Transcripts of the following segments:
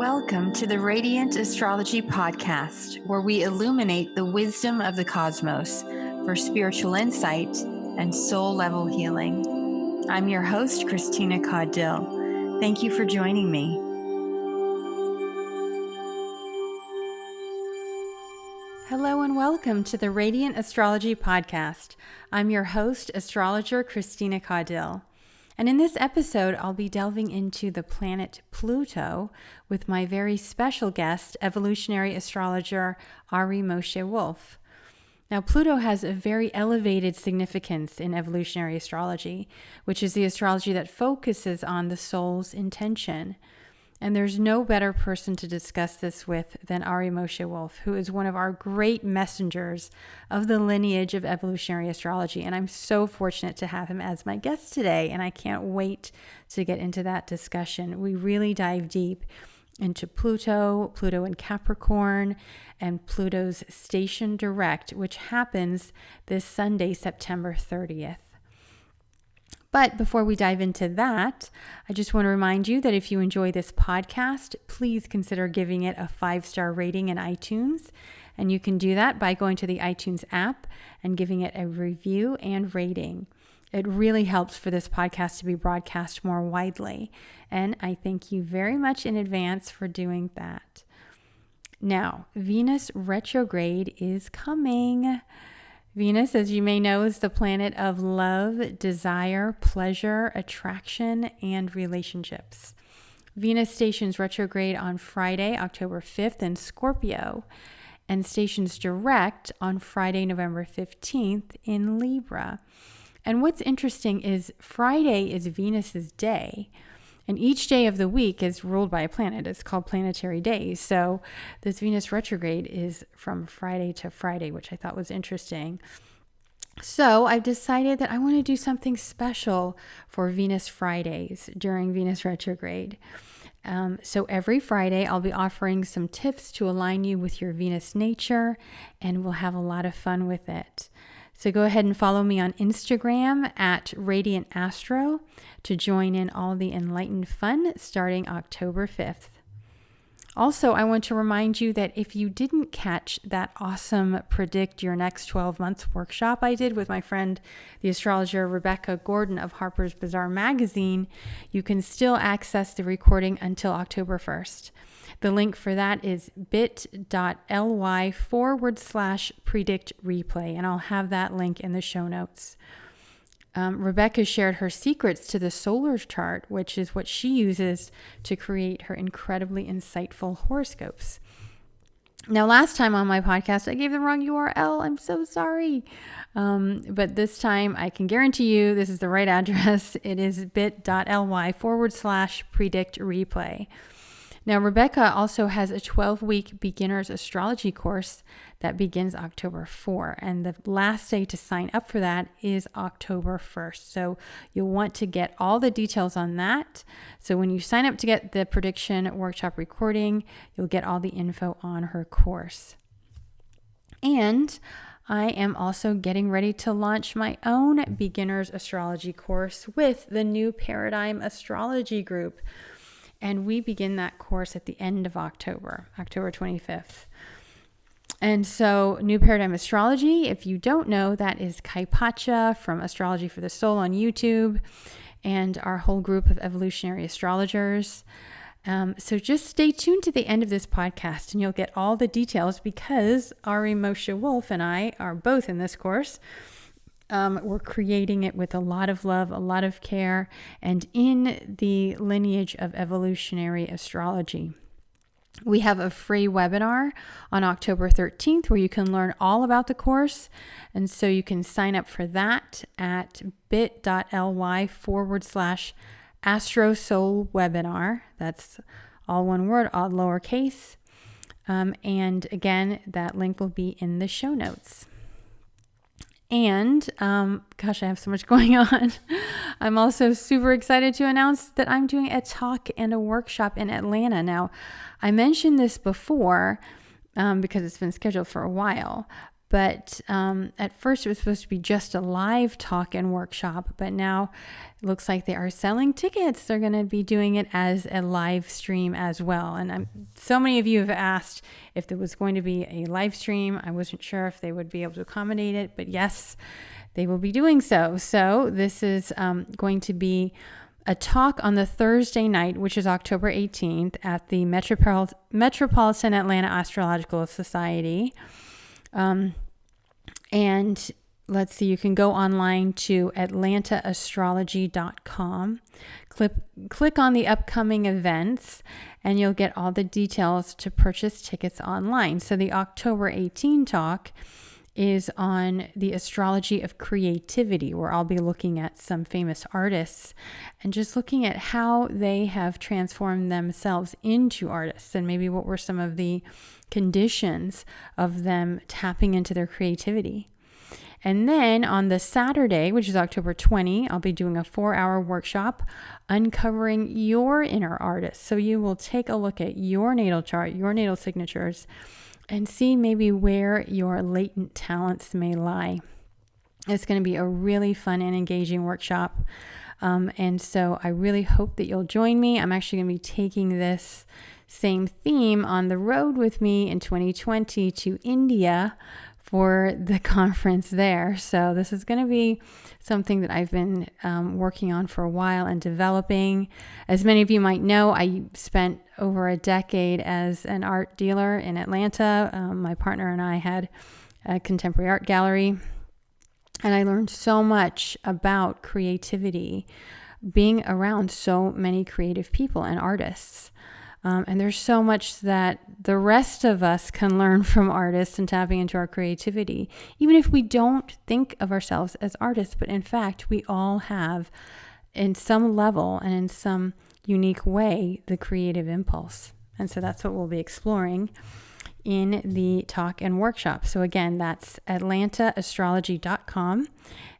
Welcome to the Radiant Astrology podcast, where we illuminate the wisdom of the cosmos for spiritual insight and soul-level healing. I'm your host, Christina Caudill. Thank you for joining me. Hello and welcome to the Radiant Astrology podcast. I'm your host, astrologer Christina Caudill. And in this episode, I'll be delving into the planet Pluto with my very special guest, evolutionary astrologer Ari Moshe Wolfe. Now, Pluto has a very elevated significance in evolutionary astrology, which is the astrology that focuses on the soul's intention. And there's no better person to discuss this with than Ari Moshe Wolfe, who is one of our great messengers of the lineage of evolutionary astrology. And I'm so fortunate to have him as my guest today, and I can't wait to get into that discussion. We really dive deep into Pluto in Capricorn, and Pluto's station direct, which happens this Sunday, September 30th. But before we dive into that, I just want to remind you that if you enjoy this podcast, please consider giving it a 5-star rating in iTunes. And you can do that by going to the iTunes app and giving it a review and rating. It really helps for this podcast to be broadcast more widely. And I thank you very much in advance for doing that. Now, Venus retrograde is coming. Venus, as you may know, is the planet of love, desire, pleasure, attraction, and relationships. Venus stations retrograde on Friday, October 5th in Scorpio, and stations direct on Friday, November 15th in Libra. And what's interesting is Friday is Venus's day, and each day of the week is ruled by a planet. It's called planetary days. So this Venus retrograde is from Friday to Friday, which I thought was interesting. So I've decided that I want to do something special for Venus Fridays during Venus retrograde. So every Friday, I'll be offering some tips to align you with your Venus nature, and we'll have a lot of fun with it. So go ahead and follow me on Instagram at Radiant Astro to join in all the enlightened fun starting October 5th. Also, I want to remind you that if you didn't catch that awesome Predict Your Next 12 Months workshop I did with my friend, the astrologer Rebecca Gordon of Harper's Bazaar magazine, you can still access the recording until October 1st. The link for that is bit.ly/predict replay, and I'll have that link in the show notes. Rebecca shared her secrets to the solar chart, which is what she uses to create her incredibly insightful horoscopes. Now, last time on my podcast, I gave the wrong URL. I'm so sorry. But this time, I can guarantee you this is the right address. It is bit.ly/predict replay. Now, Rebecca also has a 12-week beginner's astrology course that begins October 4, and the last day to sign up for that is October 1st. So you'll want to get all the details on that. So when you sign up to get the prediction workshop recording, you'll get all the info on her course. And I am also getting ready to launch my own beginner's astrology course with the New Paradigm Astrology Group. And we begin that course at the end of October 25th. And so New Paradigm Astrology, if you don't know, that is Kai Pacha from Astrology for the Soul on YouTube and our whole group of evolutionary astrologers. So just stay tuned to the end of this podcast and you'll get all the details because Ari Moshe Wolfe and I are both in this course. We're creating it with a lot of love, a lot of care, and in the lineage of evolutionary astrology. We have a free webinar on October 13th where you can learn all about the course. And so you can sign up for that at bit.ly/Astro Soul Webinar. That's all one word, all lowercase. And again, that link will be in the show notes. And, gosh, I have so much going on. I'm also super excited to announce that I'm doing a talk and a workshop in Atlanta. Now, I mentioned this before because it's been scheduled for a while, But at first it was supposed to be just a live talk and workshop, but now it looks like they are selling tickets. They're going to be doing it as a live stream as well. And so many of you have asked if there was going to be a live stream. I wasn't sure if they would be able to accommodate it, but yes, they will be doing so. So this is going to be a talk on the Thursday night, which is October 18th at the Metropolitan Atlanta Astrological Society. And let's see, you can go online to atlantaastrology.com, click on the upcoming events, and you'll get all the details to purchase tickets online. So the October 18 talk is on the astrology of creativity, where I'll be looking at some famous artists and just looking at how they have transformed themselves into artists and maybe what were some of the conditions of them tapping into their creativity. And then on the Saturday, which is October 20, I'll be doing a 4-hour workshop uncovering your inner artist. So you will take a look at your natal chart, your natal signatures, and see maybe where your latent talents may lie. It's going to be a really fun and engaging workshop. And so I really hope that you'll join me. I'm actually going to be taking this same theme on the road with me in 2020 to India for the conference there. So this is going to be something that I've been working on for a while and developing. As many of you might know, I spent over a decade as an art dealer in Atlanta. My partner and I had a contemporary art gallery, and I learned so much about creativity, being around so many creative people and artists. And there's so much that the rest of us can learn from artists and tapping into our creativity, even if we don't think of ourselves as artists. But in fact, we all have, in some level and in some unique way, the creative impulse. And so that's what we'll be exploring in the talk and workshop. So again, that's atlantaastrology.com,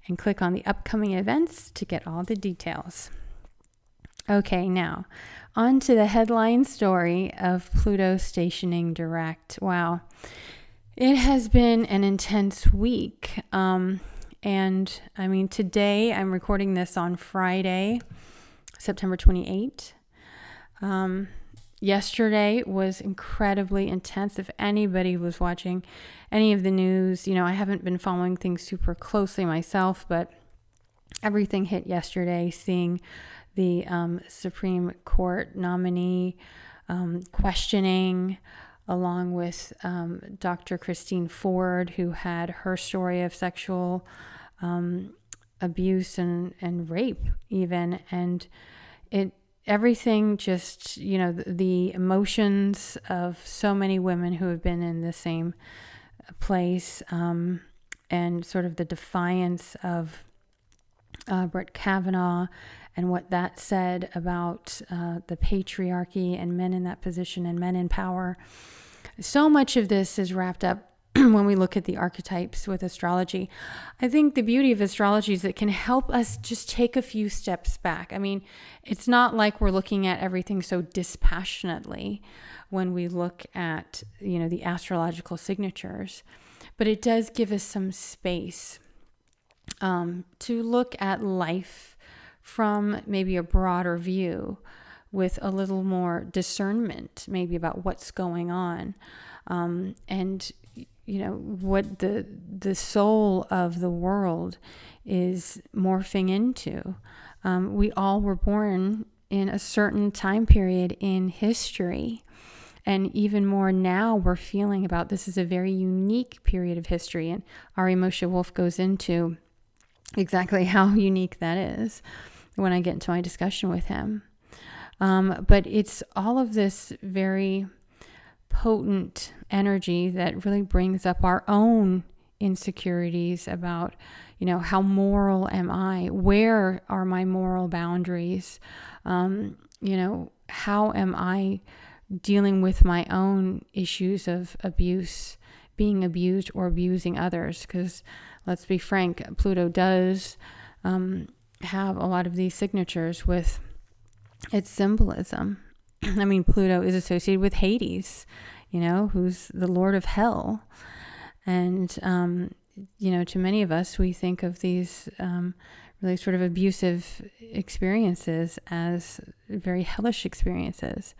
and click on the upcoming events to get all the details. Okay, now on to the headline story of Pluto stationing direct. Wow. It has been an intense week. And I mean, today I'm recording this on Friday, September 28th. Yesterday was incredibly intense. If anybody was watching any of the news, I haven't been following things super closely myself, but everything hit yesterday, seeing the Supreme Court nominee questioning, along with Dr. Christine Ford, who had her story of sexual abuse and rape even. And everything just, the emotions of so many women who have been in the same place, and sort of the defiance of Brett Kavanaugh and what that said about the patriarchy and men in that position and men in power. So much of this is wrapped up when we look at the archetypes with astrology. I think the beauty of astrology is it can help us just take a few steps back. I mean, it's not like we're looking at everything so dispassionately when we look at, the astrological signatures, but it does give us some space to look at life from maybe a broader view with a little more discernment, maybe about what's going on, and what the soul of the world is morphing into. We all were born in a certain time period in history, and even more now we're feeling about this is a very unique period of history, and Ari Moshe Wolfe goes into exactly how unique that is when I get into my discussion with him. But it's all of this very potent energy that really brings up our own insecurities about, how moral am I? Where are my moral boundaries? How am I dealing with my own issues of abuse, being abused or abusing others? Because let's be frank, Pluto does have a lot of these signatures with its symbolism. I mean, Pluto is associated with Hades, who's the lord of hell. And, to many of us, we think of these really sort of abusive experiences as very hellish experiences.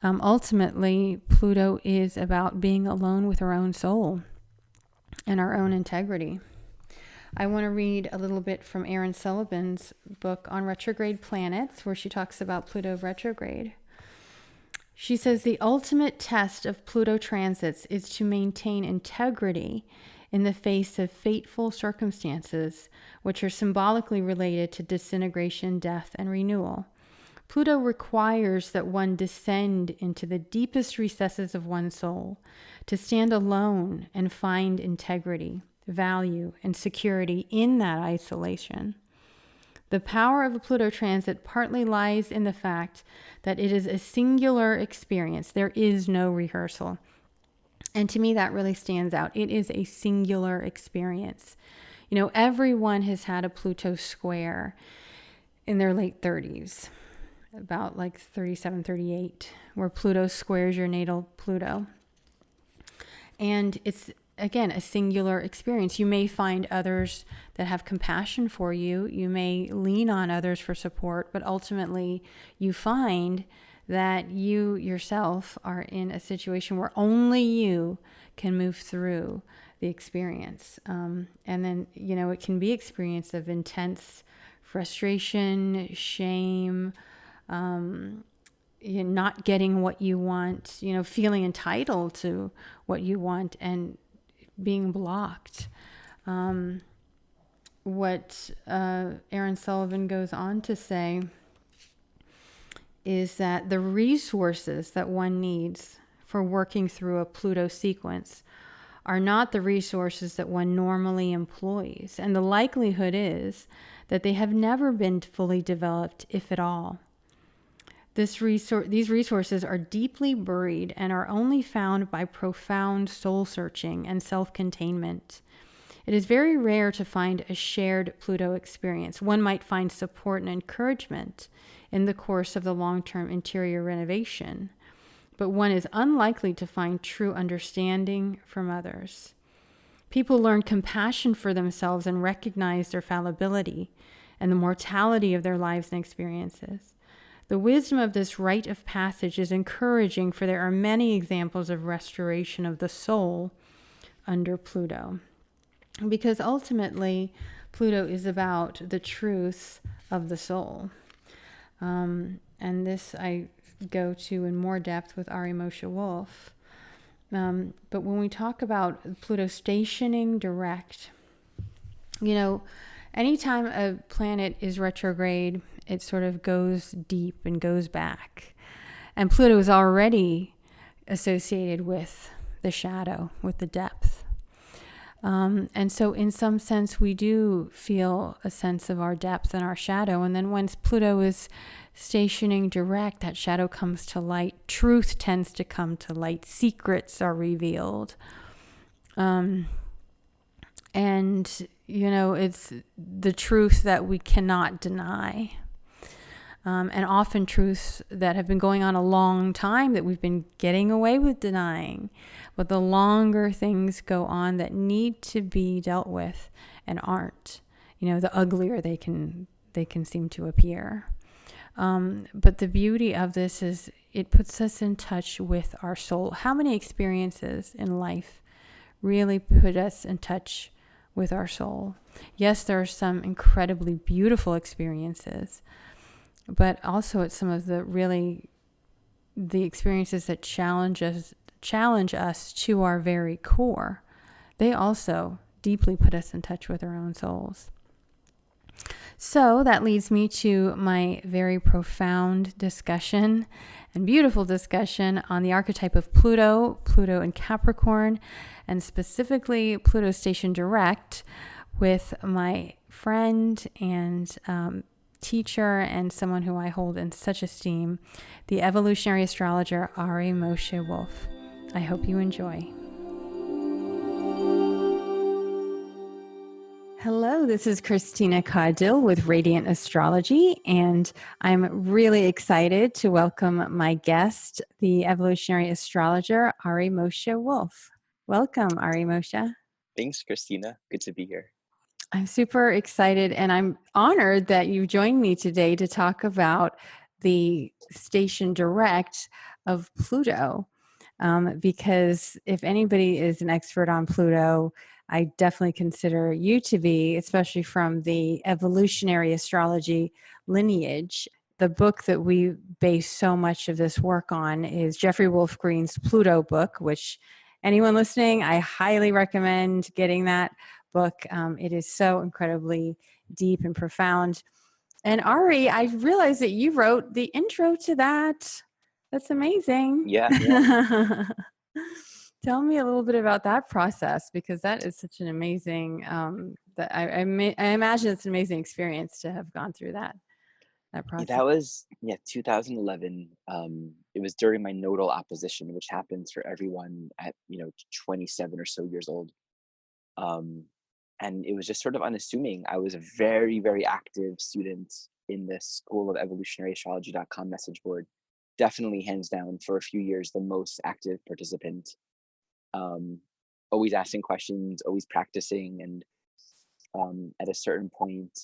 Ultimately, Pluto is about being alone with our own soul and our own integrity. I want to read a little bit from Erin Sullivan's book on retrograde planets, where she talks about Pluto retrograde. She says the ultimate test of Pluto transits is to maintain integrity in the face of fateful circumstances, which are symbolically related to disintegration, death, and renewal. Pluto requires that one descend into the deepest recesses of one's soul, to stand alone and find integrity, value, and security in that isolation. The power of a Pluto transit partly lies in the fact that it is a singular experience. There is no rehearsal. And to me, that really stands out. It is a singular experience. Everyone has had a Pluto square in their late 30s, about like 37, 38, where Pluto squares your natal Pluto. And it's, again, a singular experience. You may find others that have compassion for you. You may lean on others for support, but ultimately you find that you yourself are in a situation where only you can move through the experience. And then, it can be experience of intense frustration, shame, not getting what you want, feeling entitled to what you want and being blocked. What Erin Sullivan goes on to say is that the resources that one needs for working through a Pluto sequence are not the resources that one normally employs. And the likelihood is that they have never been fully developed, if at all. These resources are deeply buried and are only found by profound soul searching and self-containment. It is very rare to find a shared Pluto experience. One might find support and encouragement in the course of the long-term interior renovation, but one is unlikely to find true understanding from others. People learn compassion for themselves and recognize their fallibility and the mortality of their lives and experiences. The wisdom of this rite of passage is encouraging, for there are many examples of restoration of the soul under Pluto. Because ultimately, Pluto is about the truth of the soul. And this I go to in more depth with Ari Moshe Wolfe. But when we talk about Pluto stationing direct, anytime a planet is retrograde, it sort of goes deep and goes back. And Pluto is already associated with the shadow, with the depth. And so in some sense, we do feel a sense of our depth and our shadow. And then once Pluto is stationing direct, that shadow comes to light. Truth tends to come to light. Secrets are revealed. And, it's the truth that we cannot deny. And often truths that have been going on a long time that we've been getting away with denying. But the longer things go on that need to be dealt with and aren't, the uglier they can seem to appear. But the beauty of this is it puts us in touch with our soul. How many experiences in life really put us in touch with our soul? Yes, there are some incredibly beautiful experiences, but also it's some of the experiences that challenge us to our very core. They also deeply put us in touch with our own souls. So that leads me to my very profound discussion and beautiful discussion on the archetype of Pluto in Capricorn, and specifically Pluto station direct, with my friend and teacher and someone who I hold in such esteem, the evolutionary astrologer Ari Moshe Wolfe. I hope you enjoy. Hello, this is Christina Caudill with Radiant Astrology, and I'm really excited to welcome my guest, the evolutionary astrologer Ari Moshe Wolfe. Welcome, Ari Moshe. Thanks, Christina. Good to be here. I'm super excited and I'm honored that you joined me today to talk about the station direct of Pluto. Because if anybody is an expert on Pluto, I definitely consider you to be, especially from the evolutionary astrology lineage. The book that we base so much of this work on is Jeffrey Wolf Green's Pluto book, which anyone listening, I highly recommend getting that book. It is so incredibly deep and profound. And Ari, I realized that you wrote the intro to that. That's amazing. Yeah. Tell me a little bit about that process, because that is such an amazing, that I imagine it's an amazing experience to have gone through that process. That was 2011. It was during my nodal opposition, which happens for everyone at 27 or so years old. And it was just sort of unassuming. I was a very, very active student in the School of Evolutionary Astrology.com message board. Definitely, hands down, for a few years, the most active participant. Always asking questions, always practicing, and at a certain point,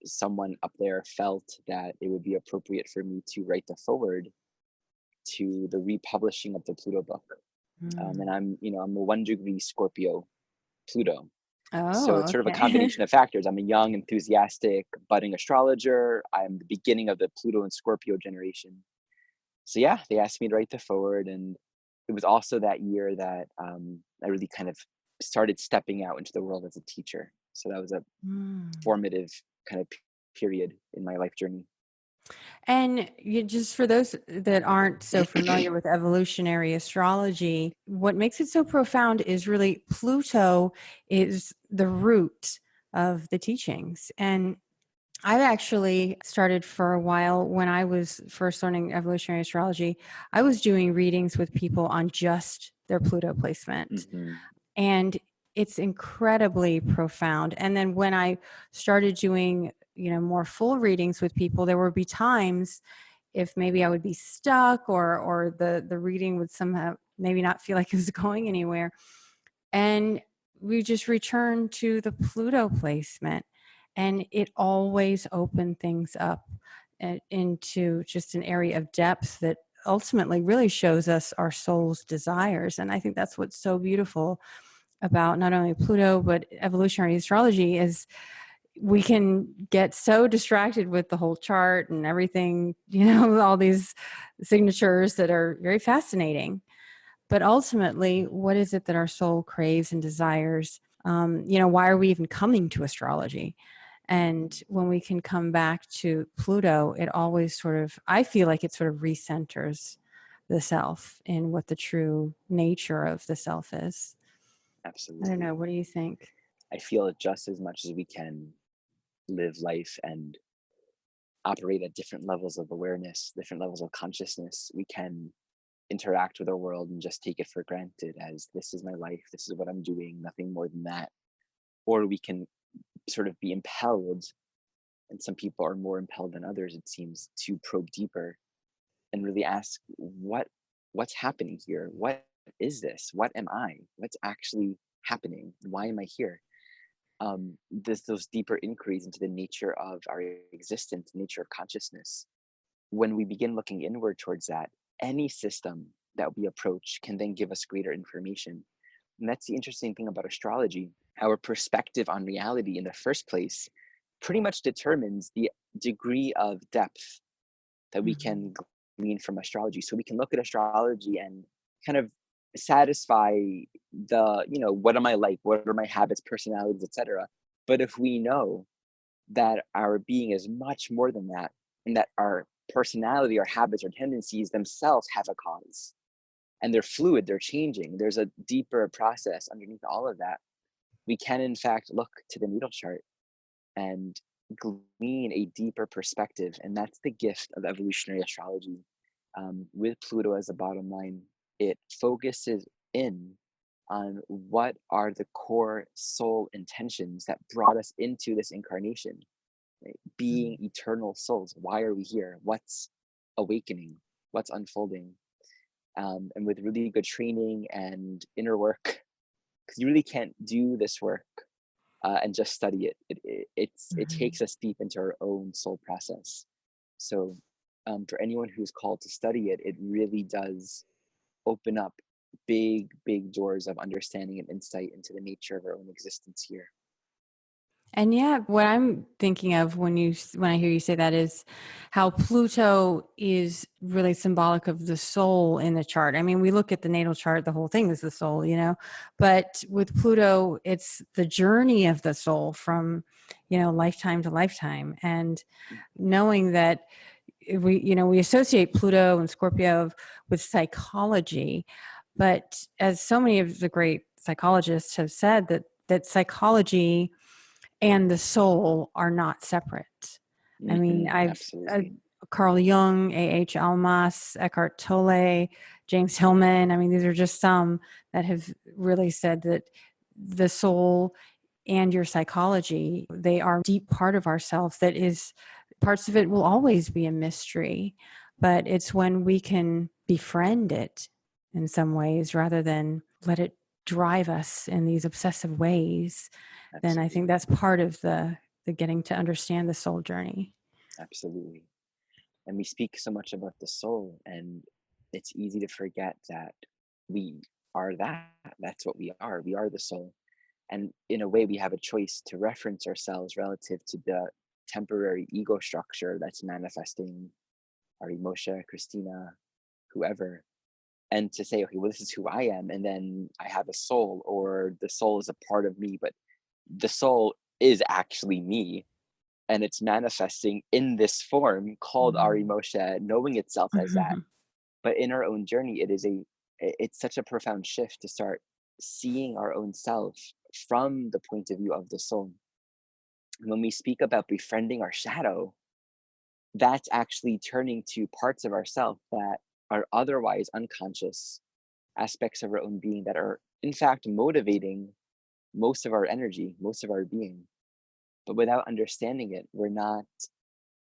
someone up there felt that it would be appropriate for me to write the forward to the republishing of the Pluto book. And I'm a 1-degree Scorpio Pluto. So Oh, it's sort of a okay. combination of factors. I'm a young, enthusiastic, budding astrologer. I'm the beginning of the Pluto and Scorpio generation. So yeah, they asked me to write the forward, and it was also that year that I really kind of started stepping out into the world as a teacher. So that was a formative kind of period in my life journey. And you, just for those that aren't so familiar with evolutionary astrology, what makes it so profound is really Pluto is the root of the teachings. And I've actually started for a while when I was first learning evolutionary astrology. I was doing readings with people on just their Pluto placement. Hmm. And it's incredibly profound. And then when I started doing, more full readings with people, there would be times if maybe I would be stuck, or the reading would somehow maybe not feel like it was going anywhere. And we just returned to the Pluto placement, and it always opened things up into just an area of depth that ultimately really shows us our soul's desires. And I think that's what's so beautiful about not only Pluto but evolutionary astrology is we can get so distracted with the whole chart and everything, all these signatures that are very fascinating. But ultimately, what is it that our soul craves and desires? Why are we even coming to astrology? And when we can come back to Pluto, it always I feel like it sort of recenters the self in what the true nature of the self is. I don't know. Absolutely. What do you think? I feel just as much as we can live life and operate at different levels of awareness, different levels of consciousness, we can interact with our world and just take it for granted as this is my life, this is what I'm doing, nothing more than that. Or we can sort of be impelled, and some people are more impelled than others, it seems, to probe deeper and really ask what's happening here? What is this? What am I? What's actually happening? Why am I here? There's those deeper inquiries into the nature of our existence, nature of consciousness. When we begin looking inward towards that, any system that we approach can then give us greater information. And that's the interesting thing about astrology. Our perspective on reality in the first place pretty much determines the degree of depth that we can glean from astrology. So we can look at astrology and kind of satisfy what am I like? What are my habits, personalities, etc. But if we know that our being is much more than that, and that our personality, our habits, our tendencies themselves have a cause, and they're fluid, they're changing, there's a deeper process underneath all of that, we can in fact look to the natal chart and glean a deeper perspective. And that's the gift of evolutionary astrology. With Pluto as the bottom line, it focuses in on what are the core soul intentions that brought us into this incarnation, right? Being eternal souls. Why are we here? What's awakening? What's unfolding? and with really good training and inner work, because you really can't do this work and just study it. It Mhm. takes us deep into our own soul process. So for anyone who's called to study it, it really does open up big doors of understanding and insight into the nature of our own existence here. And yeah, what I'm thinking of when I hear you say that is how Pluto is really symbolic of the soul in the chart. I mean, we look at the natal chart, the whole thing is the soul, but with Pluto, it's the journey of the soul from, lifetime to lifetime. And knowing that we associate Pluto and Scorpio with psychology, but as so many of the great psychologists have said, that psychology and the soul are not separate. I mean, Absolutely. Carl Jung, A.H. Almas, Eckhart Tolle, James Hillman. I mean, these are just some that have really said that the soul and your psychology, they are a deep part of ourselves that is, parts of it will always be a mystery, but it's when we can befriend it in some ways rather than let it drive us in these obsessive ways. Then I think Absolutely. that's part of the getting to understand the soul journey. Absolutely. And we speak so much about the soul, and it's easy to forget that we are that. That's what we are. We are the soul. And in a way, we have a choice to reference ourselves relative to the temporary ego structure that's manifesting Ari Moshe, Christina, whoever, and to say, okay, well, this is who I am. And then I have a soul, or the soul is a part of me, but the soul is actually me. And it's manifesting in this form called Ari Mhm. Moshe, knowing itself as that. Mhm. But in our own journey, it's such a profound shift to start seeing our own self from the point of view of the soul. And when we speak about befriending our shadow, that's actually turning to parts of ourself that are otherwise unconscious, aspects of our own being that are in fact motivating most of our energy, most of our being. But without understanding it, we're not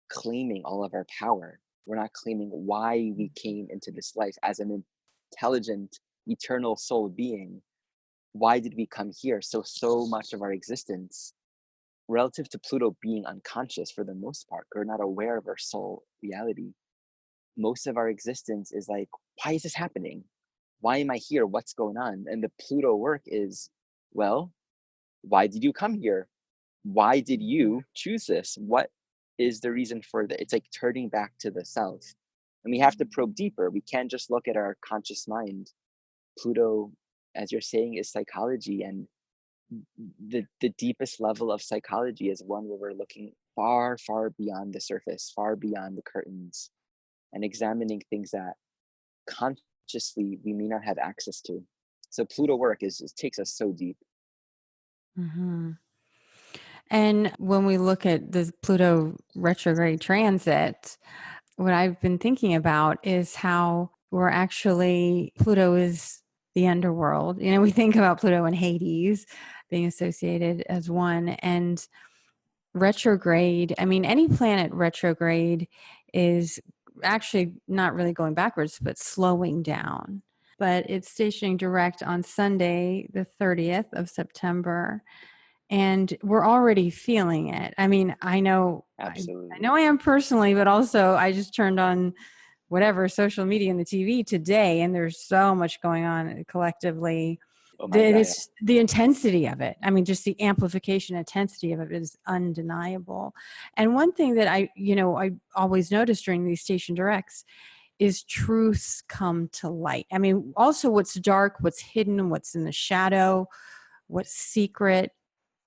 claiming all of our power. We're not claiming why we came into this life as an intelligent, eternal soul being. Why did we come here? So much of our existence, relative to Pluto being unconscious for the most part, we're not aware of our soul reality. Most of our existence is like, why is this happening? Why am I here? What's going on? And the Pluto work is, well, why did you come here? Why did you choose this? What is the reason for that? It's like turning back to the self. And we have to probe deeper. We can't just look at our conscious mind. Pluto, as you're saying, is psychology. And the deepest level of psychology is one where we're looking far beyond the surface, far beyond the curtains, and examining things that consciously we may not have access to. So Pluto work takes us so deep. Mhm. And when we look at the Pluto retrograde transit, what I've been thinking about is how Pluto is the underworld. We think about Pluto and Hades being associated as one, and retrograde. I mean, any planet retrograde is actually not really going backwards, but slowing down. But it's stationing direct on Sunday, the 30th of September, and we're already feeling it. I mean, I Absolutely. know I am personally, but also I just turned on whatever social media and the TV today, and there's so much going on collectively. Oh my God. It's the intensity of it. I mean, just the amplification intensity of it is undeniable. And one thing that I always notice during these station directs is truths come to light. I mean, also what's dark, what's hidden, what's in the shadow, what's secret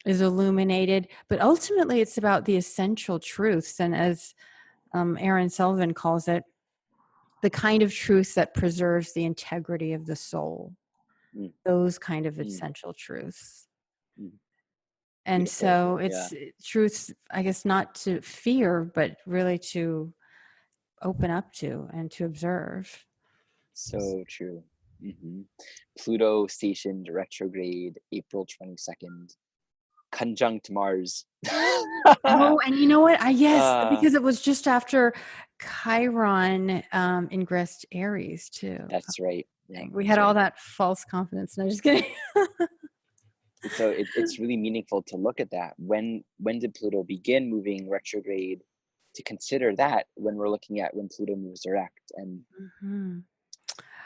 is illuminated. But ultimately, it's about the essential truths. And as Aaron Sullivan calls it, the kind of truth that preserves the integrity of the soul, Mm, those kind of mm, essential truths. mm. And Beautiful. so Yeah. it's truths, I guess, not to fear, but really to open up to and to observe. So true. hmm Pluto stationed retrograde April 22nd, conjunct Mars. Oh, and you know what? Yes, uh, because it was just after. Chiron ingressed Aries too. That's right. Yeah, We that's had all right. that false confidence. No, just kidding. And so it's really meaningful to look at that. When did Pluto begin moving retrograde? To consider that when we're looking at when Pluto moves direct, and Mhm.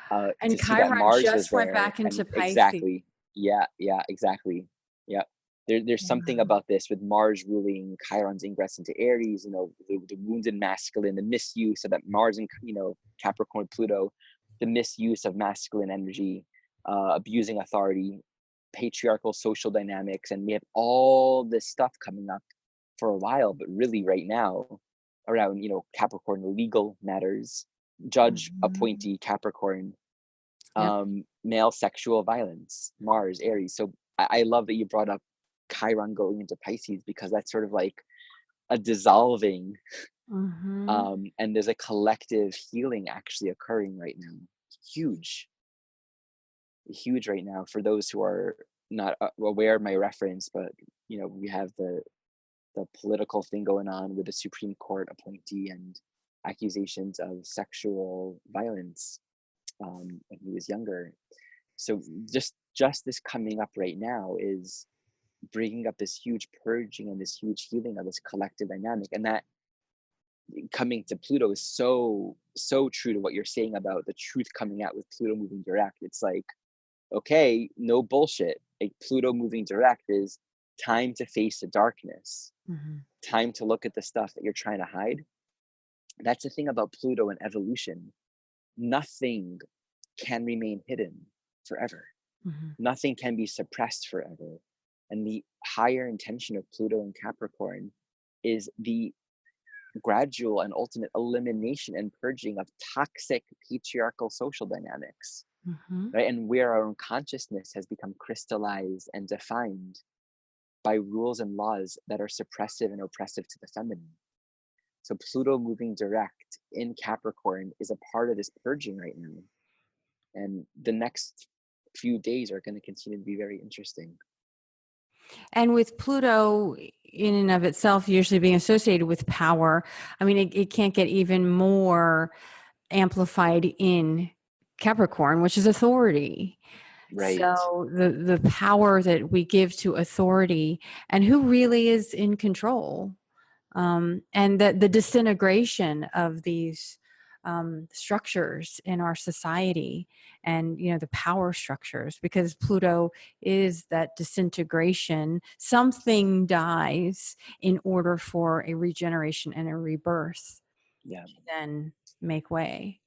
to And see that Chiron Mars was just went there, back into and Pisces. exactly, yeah, exactly, yeah. There's something Wow. about this with Mars ruling Chiron's ingress into Aries. The wounded masculine, the misuse of that Mars and Capricorn, Pluto, the misuse of masculine energy, abusing authority, patriarchal social dynamics, and we have all this stuff coming up for a while, but really right now around Capricorn legal matters, judge Mhm. appointee Capricorn, Yep. male sexual violence, Mars, Aries. So I love that you brought up Chiron going into Pisces, because that's sort of like a dissolving, Mhm. and there's a collective healing actually occurring right now. Huge, huge right now for those who are not aware of my reference, but we have the political thing going on with the Supreme Court appointee and accusations of sexual violence when he was younger. So just this coming up right now is bringing up this huge purging and this huge healing of this collective dynamic, and that coming to Pluto is so true to what you're saying about the truth coming out with Pluto moving direct. It's like, okay, no bullshit. Like, Pluto moving direct is time to face the darkness, Mhm. time to look at the stuff that you're trying to hide. That's the thing about Pluto and evolution. Nothing can remain hidden forever. Mhm. Nothing can be suppressed forever. And the higher intention of Pluto and Capricorn is the gradual and ultimate elimination and purging of toxic patriarchal social dynamics, Mhm. right? And where our own consciousness has become crystallized and defined by rules and laws that are suppressive and oppressive to the feminine. So Pluto moving direct in Capricorn is a part of this purging right now. And the next few days are going to continue to be very interesting. And with Pluto in and of itself usually being associated with power, I mean, it can't get even more amplified in Capricorn, which is authority. Right. So the power that we give to authority and who really is in control, and the disintegration of these structures in our society, and the power structures, because Pluto is that disintegration. Something dies in order for a regeneration and a rebirth Yeah. to then make way.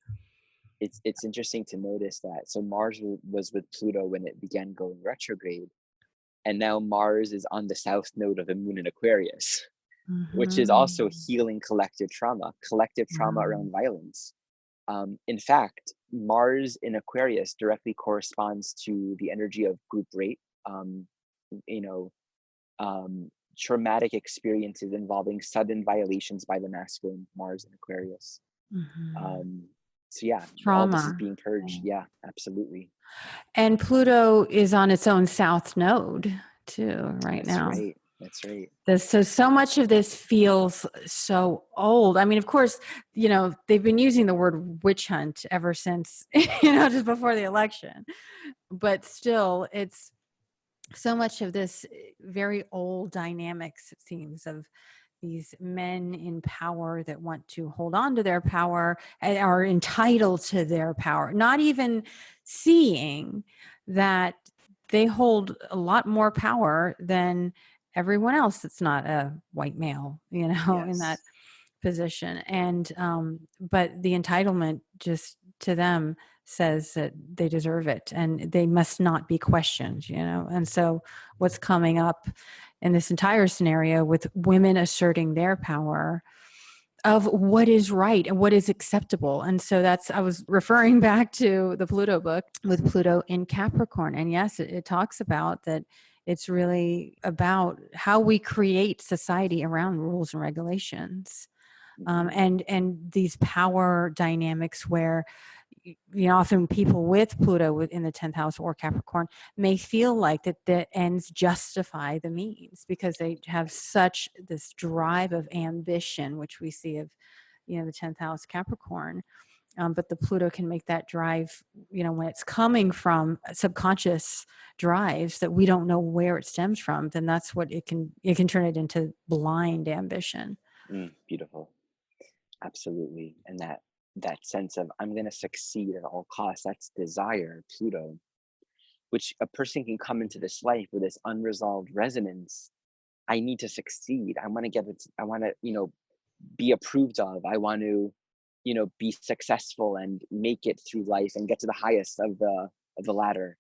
It's interesting to notice that. So Mars was with Pluto when it began going retrograde, and now Mars is on the south node of the moon in Aquarius, which is also Mhm. healing collective trauma Wow. around violence. In fact, Mars in Aquarius directly corresponds to the energy of group rape, um, you know, traumatic experiences involving sudden violations by the masculine, Mars in Aquarius. Mhm. Um, so yeah, all this is Trauma. being purged. Yeah, absolutely. And Pluto is on its own south node too, right That's now. right. That's right. So much of this feels so old. I mean, of course, they've been using the word witch hunt ever since, just before the election. But still, it's so much of this very old dynamics, it seems, of these men in power that want to hold on to their power and are entitled to their power, not even seeing that they hold a lot more power than everyone else that's not a white male, in that Yes. position. And but the entitlement just to them says that they deserve it and they must not be questioned, and so what's coming up in this entire scenario with women asserting their power of what is right and what is acceptable. And so I was referring back to the Pluto book with Pluto in Capricorn. And yes, it talks about that. It's really about how we create society around rules and regulations, Hmm. and these power dynamics where often people with Pluto in the 10th house or Capricorn may feel like that the ends justify the means, because they have such this drive of ambition, which we see of the 10th house Capricorn. But the Pluto can make that drive, when it's coming from subconscious drives that we don't know where it stems from, then that's what it can turn it into blind ambition. Beautiful. Absolutely. And that sense of I'm going to succeed at all costs, that's desire, Pluto, which a person can come into this life with this unresolved resonance. I need to succeed. I want to get it. I want to, be approved of. I want to, be successful and make it through life and get to the highest of the ladder.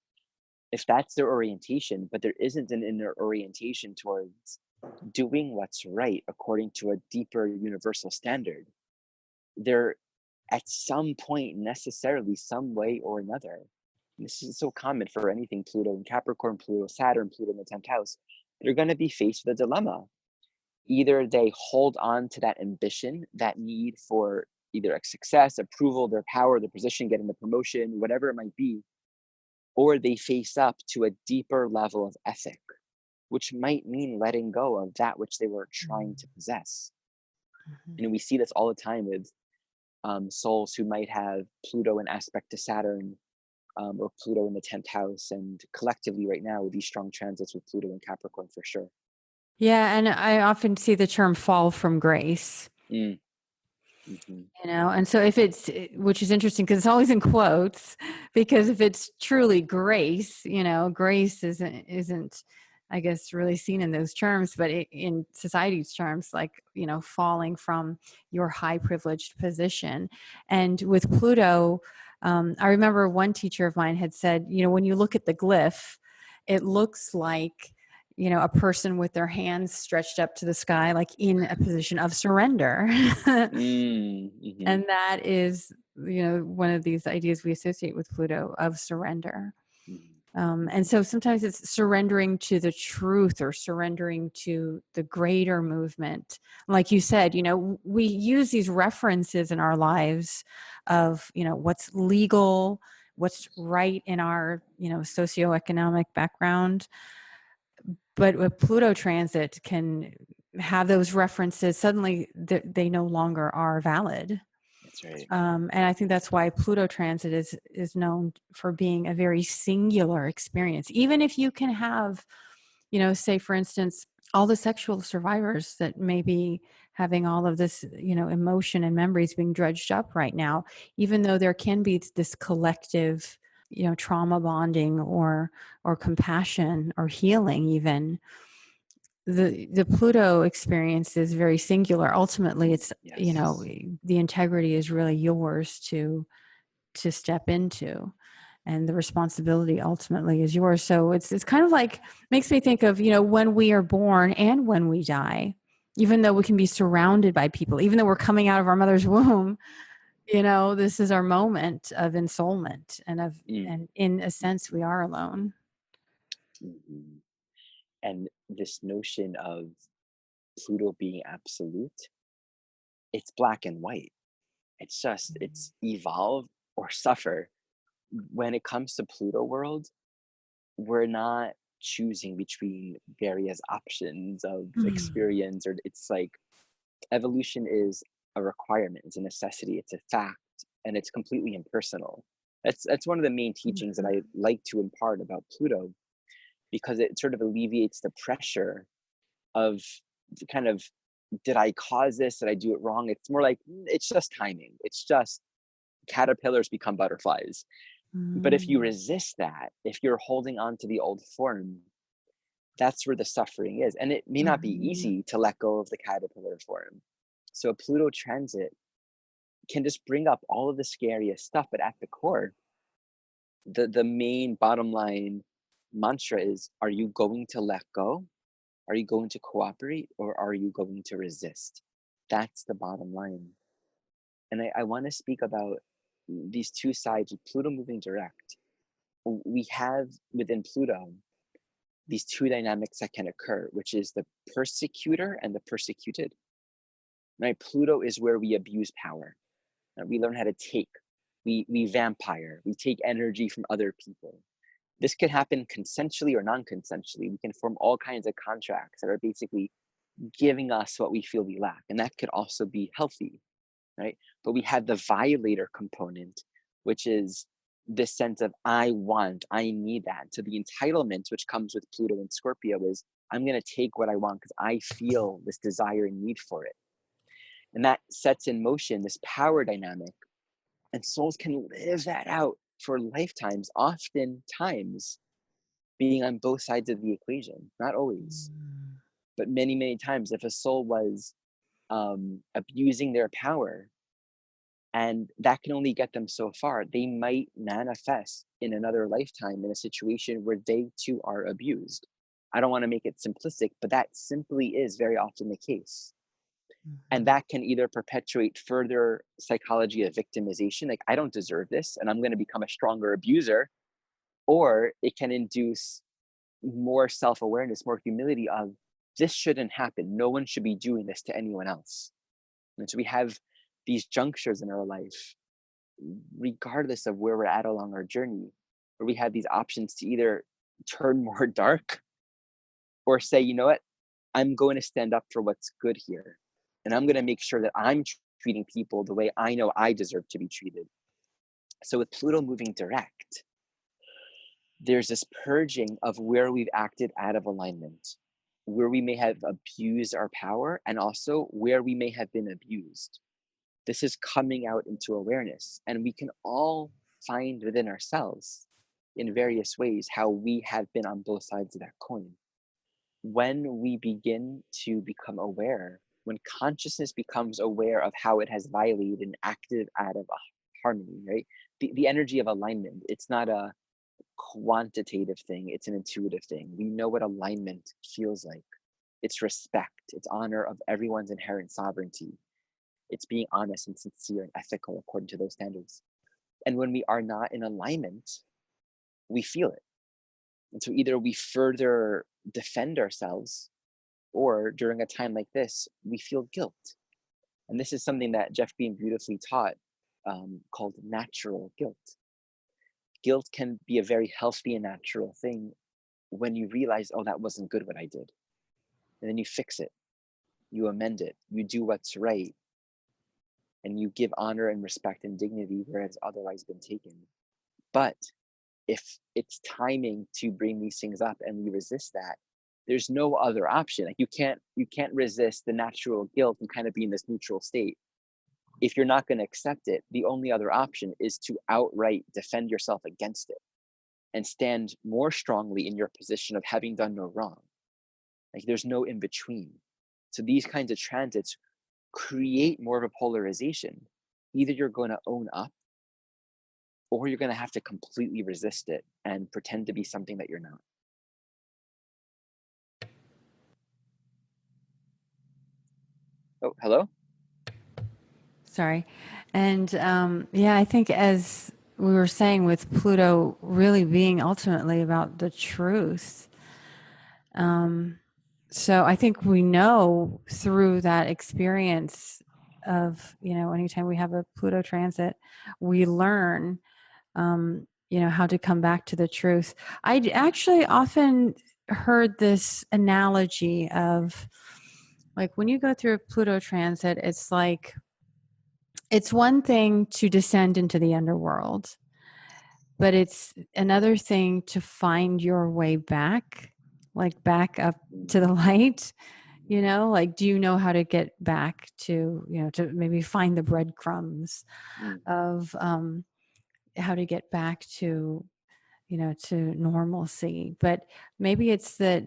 If that's their orientation, but there isn't an inner orientation towards doing what's right according to a deeper universal standard, they're at some point necessarily, some way or another. And this is so common for anything Pluto and Capricorn, Pluto, Saturn, Pluto in the 10th house. They're going to be faced with a dilemma. Either they hold on to that ambition, that need for either a success, approval, their power, their position, getting the promotion, whatever it might be, or they face up to a deeper level of ethic, which might mean letting go of that which they were trying to possess. Mm-hmm. And we see this all the time with souls who might have Pluto in aspect to Saturn, or Pluto in the 10th house, and collectively right now with these strong transits with Pluto and Capricorn for sure. Yeah, and I often see the term fall from grace. Mm-hmm. And so if it's, which is interesting because it's always in quotes, because if it's truly grace, grace isn't, I guess, really seen in those terms, but in society's terms, like, falling from your high privileged position. And with Pluto, I remember one teacher of mine had said, when you look at the glyph, it looks like, a person with their hands stretched up to the sky, like in a position of surrender. Mm-hmm. And that is, one of these ideas we associate with Pluto of surrender. And so sometimes it's surrendering to the truth or surrendering to the greater movement. Like you said, we use these references in our lives of, what's legal, what's right in our, socioeconomic background. But a Pluto transit can have those references, suddenly they no longer are valid. That's right. And I think that's why Pluto transit is known for being a very singular experience. Even if you can have, say, for instance, all the sexual survivors that may be having all of this, emotion and memories being dredged up right now, even though there can be this collective, trauma bonding or compassion or healing, even the Pluto experience is very singular. Ultimately, it's, Yes. the integrity is really yours to step into, and the responsibility ultimately is yours. So it's kind of like, makes me think of, when we are born and when we die, even though we can be surrounded by people, even though we're coming out of our mother's womb, this is our moment of ensoulment and in a sense we are alone. Mm-hmm. And this notion of Pluto being absolute, it's black and white. It's just, it's evolve or suffer. When it comes to Pluto world, we're not choosing between various options of Mm. experience, or it's like evolution is a requirement, it's a necessity, it's a fact, and it's completely impersonal. That's one of the main teachings that I like to impart about Pluto, because it sort of alleviates the pressure of the kind of, did I cause this? Did I do it wrong? It's more like, it's just timing. It's just caterpillars become butterflies. But if you Mm. resist that, if you're holding on to the old form, that's where the suffering is. And it may not be Mhm. easy to let go of the caterpillar form. So a Pluto transit can just bring up all of the scariest stuff, but at the core, the main bottom line mantra is, are you going to let go? Are you going to cooperate, or are you going to resist? That's the bottom line. And I want to speak about these two sides with Pluto moving direct. We have within Pluto these two dynamics that can occur, which is the persecutor and the persecuted. Right? Pluto is where we abuse power. We learn how to take. We vampire. We take energy from other people. This could happen consensually or non-consensually. We can form all kinds of contracts that are basically giving us what we feel we lack. And that could also be healthy. right? But we have the violator component, which is this sense of I want, I need that. So the entitlement, which comes with Pluto and Scorpio, is I'm going to take what I want because I feel this desire and need for it. And that sets in motion this power dynamic. And souls can live that out for lifetimes, oftentimes being on both sides of the equation. Not always, but many, many times. If a soul was abusing their power, and that can only get them so far, they might manifest in another lifetime in a situation where they too are abused. I don't want to make it simplistic, but that simply is very often the case. And that can either perpetuate further psychology of victimization, like I don't deserve this and I'm going to become a stronger abuser, or it can induce more self-awareness, more humility of this shouldn't happen. No one should be doing this to anyone else. And so we have these junctures in our life, regardless of where we're at along our journey, where we have these options to either turn more dark or say, you know what, I'm going to stand up for what's good here. And I'm going to make sure that I'm treating people the way I know I deserve to be treated. So with Pluto moving direct, there's this purging of where we've acted out of alignment, where we may have abused our power, and also where we may have been abused. This is coming out into awareness, and we can all find within ourselves in various ways how we have been on both sides of that coin. When we begin to become aware, when consciousness becomes aware of how it has violated and acted out of harmony, right? The energy of alignment, it's not a quantitative thing, it's an intuitive thing. We know what alignment feels like. It's respect, it's honor of everyone's inherent sovereignty. It's being honest and sincere and ethical according to those standards. And when we are not in alignment, we feel it. And so either we further defend ourselves, or during a time like this, we feel guilt. And this is something that Jeff Bean beautifully taught, called natural guilt. Guilt can be a very healthy and natural thing when you realize, oh, that wasn't good what I did. And then you fix it, you amend it, you do what's right, and you give honor and respect and dignity where it's otherwise been taken. But if it's timing to bring these things up and we resist that, there's no other option. Like you can't resist the natural guilt and kind of be in this neutral state. If you're not going to accept it, the only other option is to outright defend yourself against it and stand more strongly in your position of having done no wrong. Like there's no in between. So these kinds of transits create more of a polarization. Either you're going to own up, or you're going to have to completely resist it and pretend to be something that you're not. Oh, hello? Sorry. And yeah, I think as we were saying with Pluto really being ultimately about the truth. So I think we know through that experience of, anytime we have a Pluto transit, we learn, how to come back to the truth. I actually often heard this analogy of like when you go through a Pluto transit, it's like, it's one thing to descend into the underworld, but it's another thing to find your way back, like back up to the light. Like, do you know how to get back to, to maybe find the breadcrumbs of how to get back to, to normalcy? But maybe it's that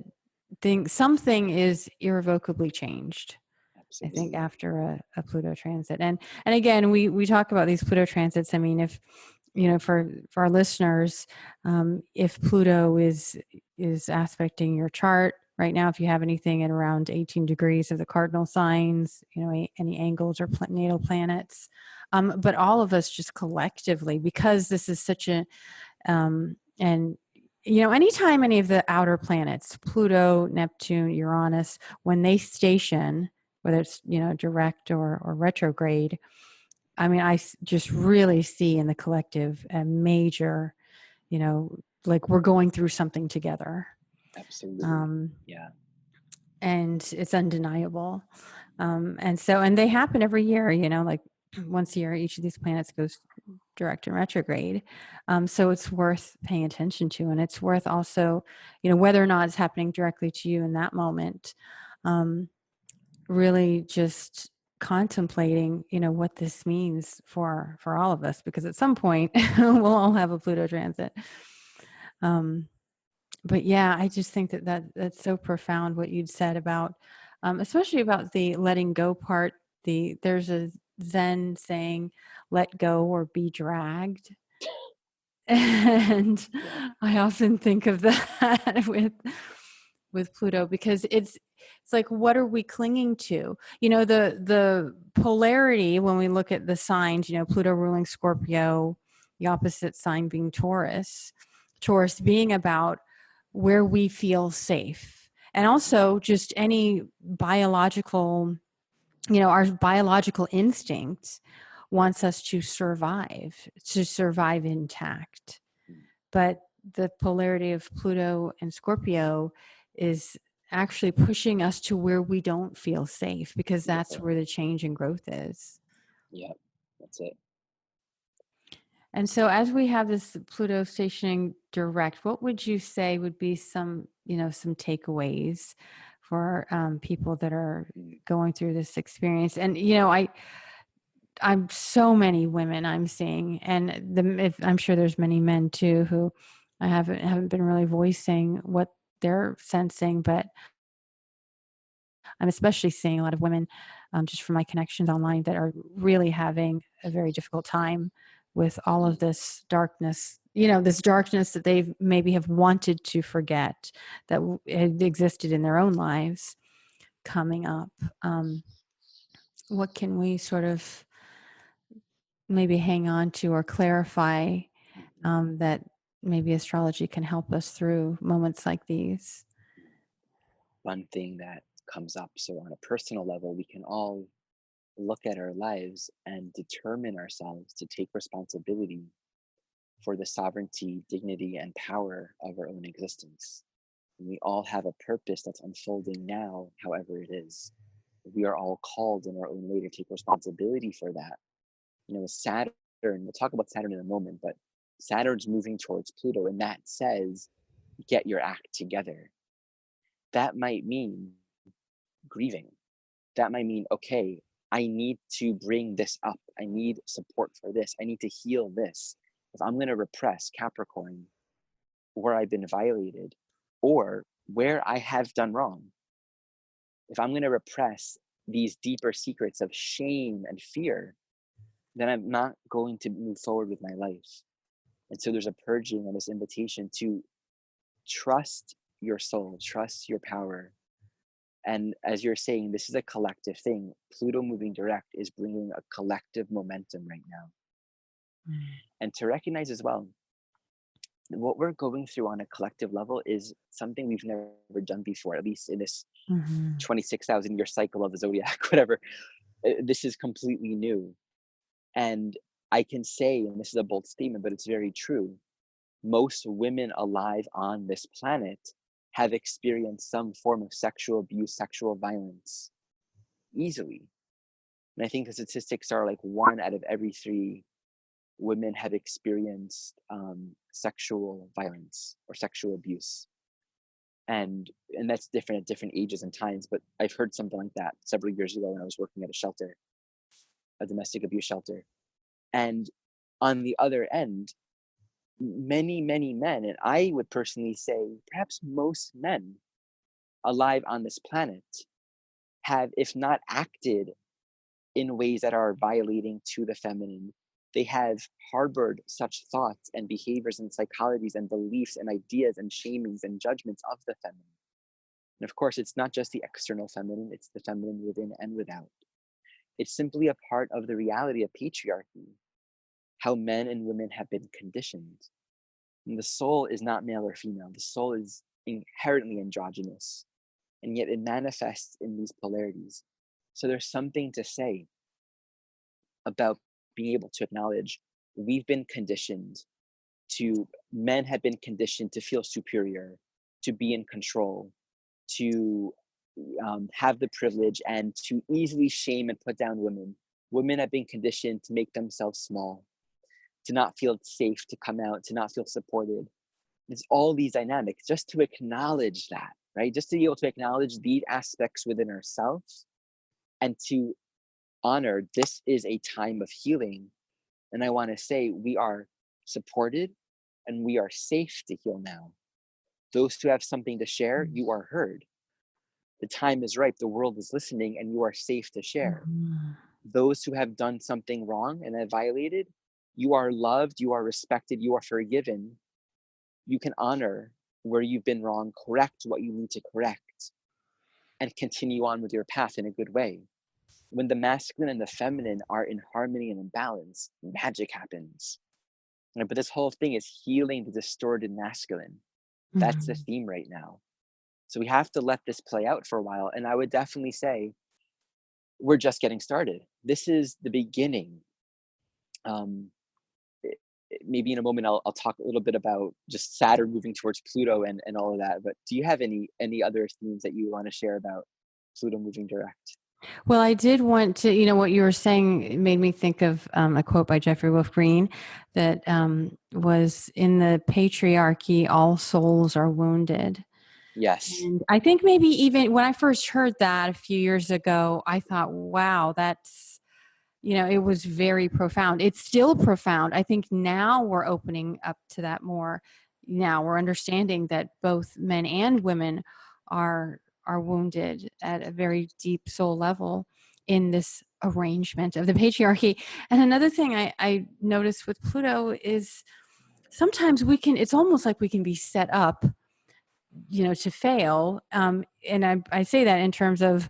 something is irrevocably changed. I think Absolutely. after a Pluto transit. And again, we talk about these Pluto transits. I mean, if, for our listeners, if Pluto is aspecting your chart right now, if you have anything at around 18 degrees of the cardinal signs, any angles or natal planets, but all of us just collectively, because this is such a, and anytime any of the outer planets, Pluto, Neptune, Uranus, when they station, whether it's, direct or retrograde, I mean, just really see in the collective a major, like we're going through something together. Absolutely. Yeah. And it's undeniable. And they happen every year, like once a year, each of these planets goes direct and retrograde. So it's worth paying attention to, and it's worth also, whether or not it's happening directly to you in that moment, really just contemplating, what this means for all of us, because at some point we'll all have a Pluto transit. But yeah, I just think that's so profound what you'd said about, especially about the letting go part. There's a Zen saying, "Let go or be dragged," and Yeah. I often think of that with Pluto, because it's like, what are we clinging to? The polarity when we look at the signs. Pluto ruling Scorpio, the opposite sign being Taurus. Taurus being about where we feel safe, and also just any biological, our biological instinct wants us to survive intact. Mm. But the polarity of Pluto and Scorpio is actually pushing us to where we don't feel safe, because that's Beautiful. where the change and growth is. Yeah, that's it. And so as we have this Pluto stationing direct, what would you say would be some takeaways for people that are going through this experience? And, I'm so many women I'm seeing, and I'm sure there's many men too who I haven't been really voicing what they're sensing, but I'm especially seeing a lot of women, just from my connections online, that are really having a very difficult time with all of this darkness. This darkness that they maybe have wanted to forget, that had existed in their own lives, coming up. What can we sort of maybe hang on to or clarify, that maybe astrology can help us through moments like these? One thing that comes up, so on a personal level, we can all look at our lives and determine ourselves to take responsibility for the sovereignty, dignity, and power of our own existence. And we all have a purpose that's unfolding now, however it is. We are all called in our own way to take responsibility for that. Saturn, we'll talk about Saturn in a moment, but Saturn's moving towards Pluto, and that says, get your act together. That might mean grieving. That might mean, okay, I need to bring this up. I need support for this. I need to heal this. If I'm going to repress Capricorn, where I've been violated, or where I have done wrong, if I'm going to repress these deeper secrets of shame and fear, then I'm not going to move forward with my life. And so there's a purging and this invitation to trust your soul, trust your power. And as you're saying, this is a collective thing. Pluto moving direct is bringing a collective momentum right now. And to recognize as well, what we're going through on a collective level is something we've never done before, at least in this 26,000 year cycle of the zodiac, whatever. This is completely new. And I can say, and this is a bold statement, but it's very true, most women alive on this planet have experienced some form of sexual abuse, sexual violence, easily. And I think the statistics are like 1 out of every 3 women have experienced sexual violence or sexual abuse. And that's different at different ages and times, but I've heard something like that several years ago when I was working at a shelter, a domestic abuse shelter. And on the other end, many, many men, and I would personally say perhaps most men alive on this planet, have, if not acted in ways that are violating to the feminine, they have harbored such thoughts and behaviors and psychologies and beliefs and ideas and shamings and judgments of the feminine. And of course, it's not just the external feminine, it's the feminine within and without. It's simply a part of the reality of patriarchy, how men and women have been conditioned. And the soul is not male or female, the soul is inherently androgynous, and yet it manifests in these polarities. So there's something to say about being able to acknowledge we've been conditioned to, men have been conditioned to feel superior, to be in control, to have the privilege, and to easily shame and put down women. Women have been conditioned to make themselves small, to not feel safe to come out, to not feel supported. It's all these dynamics, just to acknowledge that, right? Just to be able to acknowledge these aspects within ourselves and to honor this is a time of healing. And I want to say we are supported and we are safe to heal now. Those who have something to share, you are heard. The time is ripe, the world is listening, and you are safe to share. Mhm. Those who have done something wrong and have violated, you are loved, you are respected, you are forgiven. You can honor where you've been wrong, correct what you need to correct, and continue on with your path in a good way. When the masculine and the feminine are in harmony and in balance, magic happens. But this whole thing is healing the distorted masculine. That's the Mhm. theme right now. So we have to let this play out for a while. And I would definitely say we're just getting started. This is the beginning. Um, Maybe in a moment I'll talk a little bit about just Saturn moving towards Pluto and all of that. But do you have any other themes that you want to share about Pluto moving direct? Well, I did want to, what you were saying it made me think of a quote by Jeffrey Wolf Green that was in the patriarchy, all souls are wounded. Yes. And I think maybe even when I first heard that a few years ago, I thought, wow, that's, it was very profound. It's still profound. I think now we're opening up to that more. Now we're understanding that both men and women are wounded at a very deep soul level in this arrangement of the patriarchy. And another thing I noticed with Pluto is sometimes it's almost like we can be set up, to fail. And I say that in terms of,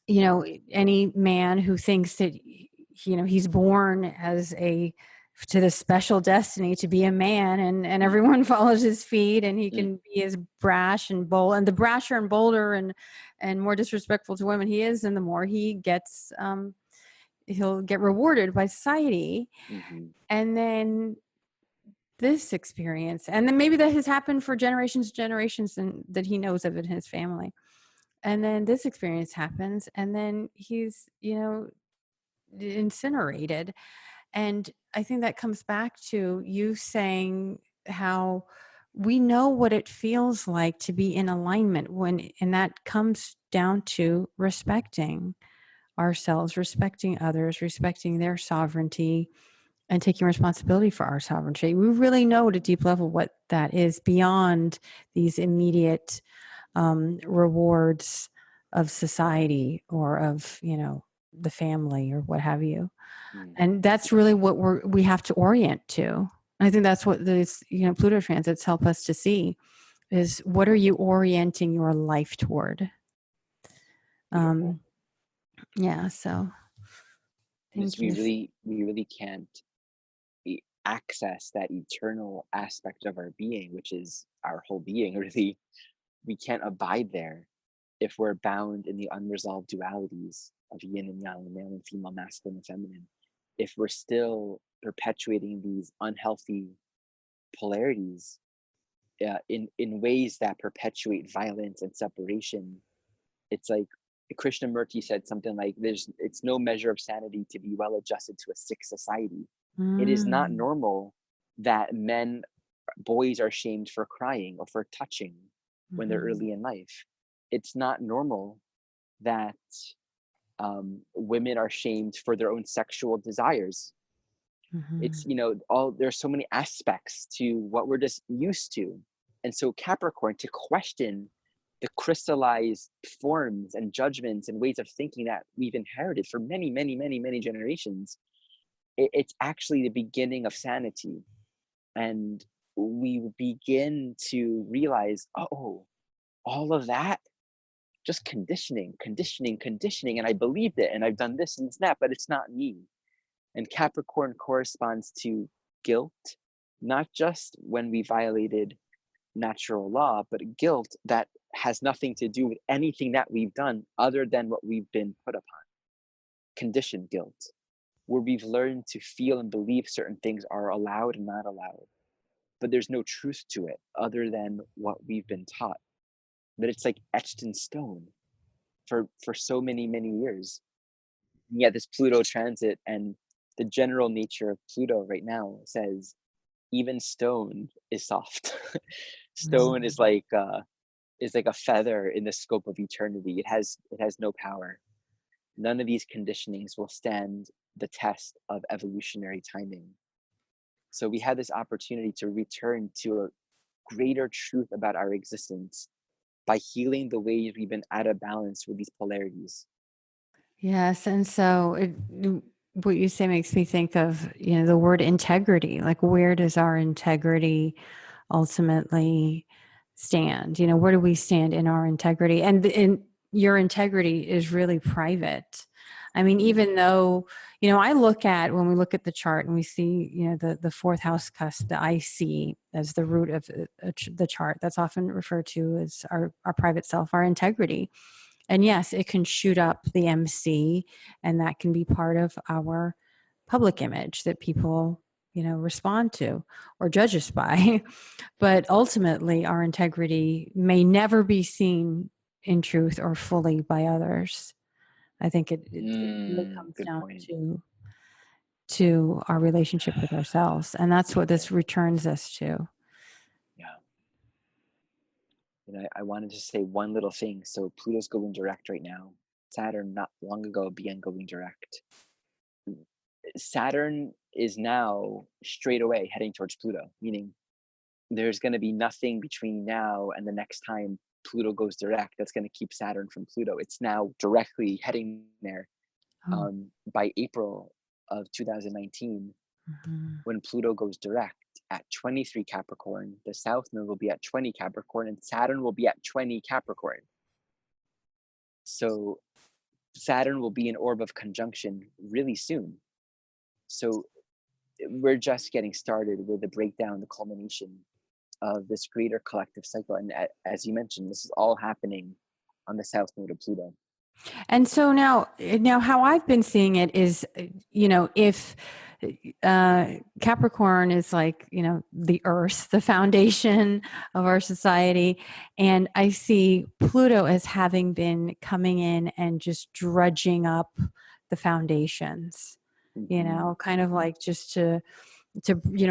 any man who thinks that, he's born to the special destiny to be a man, and Mm, everyone follows his feet, and he mm, can be as brash and bold, and the brasher and bolder and more disrespectful to women he is, and the more he gets, he'll get rewarded by society. mhm, And then this experience, and then maybe that has happened for generations and that he knows of it in his family. And then this experience happens, and then he's, incinerated. And I think that comes back to you saying how we know what it feels like to be in alignment and that comes down to respecting ourselves, respecting others, respecting their sovereignty, and taking responsibility for our sovereignty. We really know at a deep level what that is beyond these immediate rewards of society or of, the family or what have you. mm. And that's really what we have to orient to. I think that's what these, Pluto transits help us to see is what are you orienting your life toward? Beautiful. Um, yeah. So Because thank you. we really can't access that eternal aspect of our being, which is our whole being. Really, we can't abide there if we're bound in the unresolved dualities of yin and yang, male and female, masculine and feminine. If we're still perpetuating these unhealthy polarities in ways that perpetuate violence and separation, it's like Krishnamurti said something like, it's no measure of sanity to be well adjusted to a sick society. It is not Mm, normal that boys are shamed for crying or for touching when they're mhm, early in life. It's not normal that women are shamed for their own sexual desires. It's, mhm, all there's so many aspects to what we're just used to. And so Capricorn, to question the crystallized forms and judgments and ways of thinking that we've inherited for many, many, many, many generations, it's actually the beginning of sanity. And we begin to realize, oh, all of that, just conditioning. And I believed it and I've done this and that, but it's not me. And Capricorn corresponds to guilt, not just when we violated natural law, but guilt that has nothing to do with anything that we've done other than what we've been put upon. Conditioned guilt, where we've learned to feel and believe certain things are allowed and not allowed, but there's no truth to it other than what we've been taught. But it's like etched in stone for so many, many years. Yeah, this Pluto transit, and the general nature of Pluto right now says even stone is soft. Stone Mm. is like a feather in the scope of eternity. It has no power. None of these conditionings will stand the test of evolutionary timing. So we had this opportunity to return to a greater truth about our existence by healing the ways we've been out of balance with these polarities. Yes, and so what you say makes me think of, the word integrity. Like, where does our integrity ultimately stand? Where do we stand in our integrity? And your integrity is really private. I mean, Mhm. even though, I look at, when we look at the chart and we see, the fourth house cusp, the IC as the root of the chart, that's often referred to as our private self, our integrity. And yes, it can shoot up the MC, and that can be part of our public image that people, respond to or judge us by. But ultimately, our integrity may never be seen in truth or fully by others. I think it really comes Good down point. to our relationship with ourselves, and that's what this returns us to. Yeah. I wanted to say one little thing. So Pluto's going direct right now. Saturn not long ago began going direct. Saturn is now straight away heading towards Pluto, meaning there's going to be nothing between now and the next time Pluto goes direct that's going to keep Saturn from Pluto. It's now directly heading there. Oh. By April of 2019, Mhm. when Pluto goes direct at 23 Capricorn, the South Node will be at 20 Capricorn, and Saturn will be at 20 Capricorn. So Saturn will be in orb of conjunction really soon. So we're just getting started with the breakdown, the culmination of this greater collective cycle. And as you mentioned, this is all happening on the South Node of Pluto. And so now how I've been seeing it is, if Capricorn is like, the earth, the foundation of our society. And I see Pluto as having been coming in and just drudging up the foundations, Mm-hmm. kind of like just to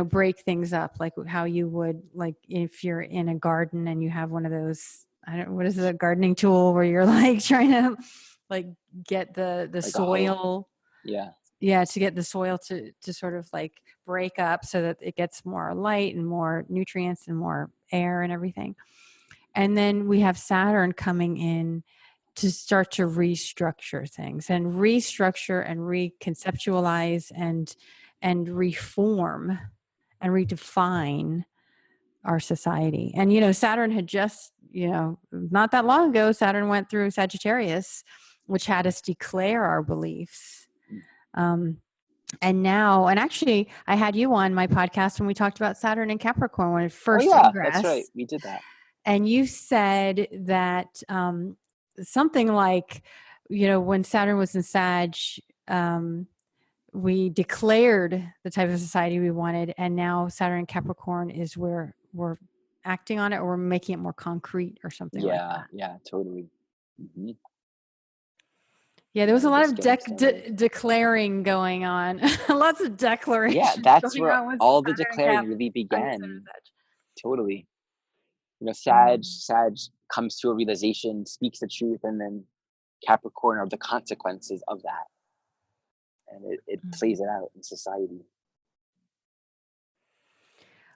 break things up, like how you would, like if you're in a garden and you have one of those, I don't, what is it, a gardening tool where you're like trying to like get the Like a hoe. soil, Yeah. yeah, to get the soil to sort of like break up so that it gets more light and more nutrients and more air and everything. And then we have Saturn coming in to start to restructure things and restructure and reconceptualize and reform and redefine our society. And Saturn had just, not that long ago, Saturn went through Sagittarius, which had us declare our beliefs. Um, and now, and actually, I had you on my podcast when we talked about Saturn and Capricorn when it Oh first yeah, that's right. ingress. We did that. And you said that something like, when Saturn was in Sag, um, we declared the type of society we wanted, and now Saturn and Capricorn is where we're acting on it, or we're making it more concrete or something like Yeah, that. yeah, totally. Hmm. Yeah, there Yeah, was a we're lot just of getting started. declaring going on. Lots of Yeah, declarations that's going where on with all the Saturn and declaring Cap. really I mean, Saturn began. and Totally. Sag. Sag comes to a realization, speaks the truth, and then Capricorn are the consequences of that. And it plays it out in society.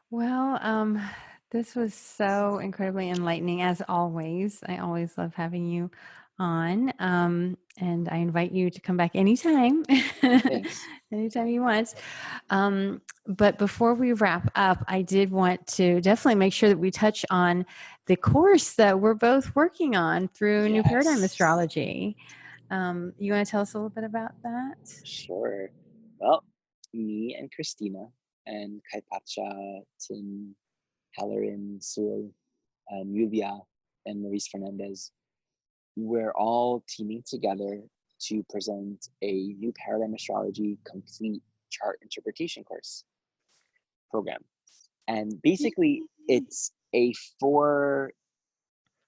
Well, this was so incredibly enlightening as always. I always love having you on. And I invite you to come back anytime, Thanks. anytime you want. But before we wrap up, I did want to definitely make sure that we touch on the course that we're both working on through New Paradigm Yes. Astrology. You want to tell us a little bit about that? Sure. Well, me and Christina and Kaipacha, Tim, Halloran, Sul, Yulia, and Maurice Fernandez, we're all teaming together to present a new paradigm astrology complete chart interpretation course program. And basically, it's a four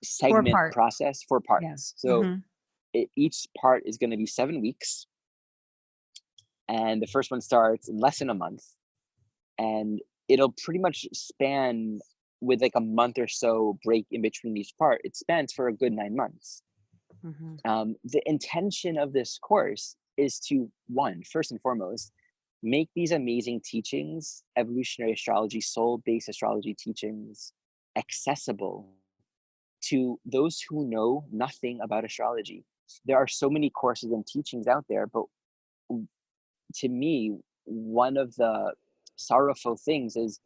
Four segment part. process, four Yeah. parts. So Mm-hmm. each part is going to be 7 weeks. And the first one starts in less than a month, and it'll pretty much span with like a month or so break in between each part. It spans for a good 9 months. Hmm. The intention of this course is to, one, first and foremost, make these amazing teachings, evolutionary astrology, soul-based astrology teachings, accessible to those who know nothing about astrology. There are so many courses and teachings out there, but to me, one of the sorrowful things is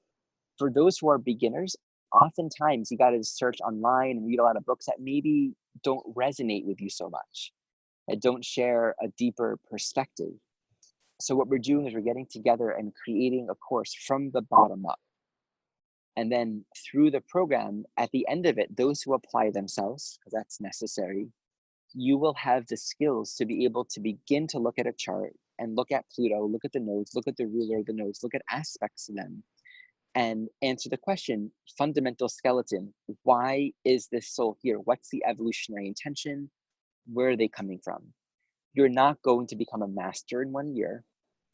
for those who are beginners, oftentimes you got to search online and read a lot of books that maybe don't resonate with you so much, that don't share a deeper perspective. So what we're doing is we're getting together and creating a course from the bottom up. And then through the program, at the end of it, those who apply themselves, because that's necessary, you will have the skills to be able to begin to look at a chart and look at Pluto, look at the nodes, look at the ruler of the nodes, look at aspects of them, and answer the question, fundamental skeleton, why is this soul here? What's the evolutionary intention? Where are they coming from? You're not going to become a master in 1 year,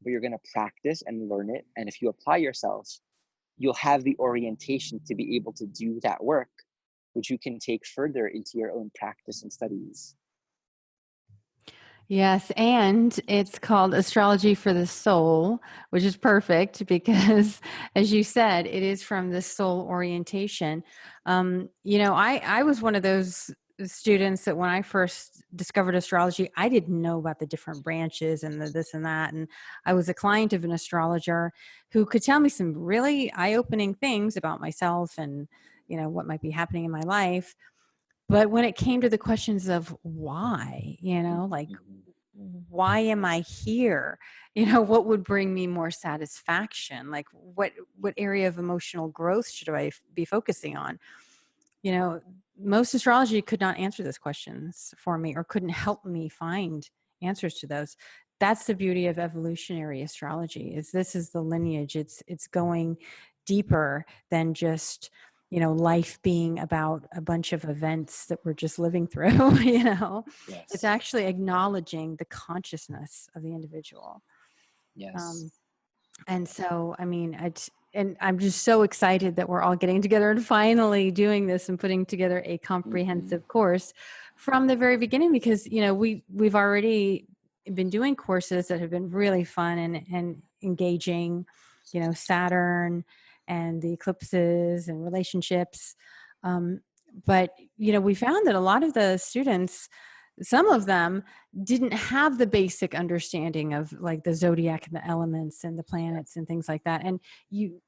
but you're going to practice and learn it. And if you apply yourself, you'll have the orientation to be able to do that work, which you can take further into your own practice and studies. Yes, and it's called Astrology for the Soul, which is perfect because, as you said, it is from the soul orientation. I was one of those students that when I first discovered astrology, I didn't know about the different branches and the this and that. And I was a client of an astrologer who could tell me some really eye-opening things about myself and, what might be happening in my life. But when it came to the questions of why, like, Mhm. why am I here? What would bring me more satisfaction? Like, what area of emotional growth should I be focusing on? You know, most astrology could not answer those questions for me or couldn't help me find answers to those. That's the beauty of evolutionary astrology, is this is the lineage. It's going deeper than just, life being about a bunch of events that we're just living through. It's Yes. actually acknowledging the consciousness of the individual. Yes. Um, and so, I mean, and I'm just so excited that we're all getting together and finally doing this and putting together a Hmm. comprehensive course from the very beginning, because, we've already been doing courses that have been really fun and engaging, Saturn and the eclipses and relationships. Um, but, we found that a lot of the students, some of them didn't have the basic understanding of like the zodiac and the elements and the planets and things like that. And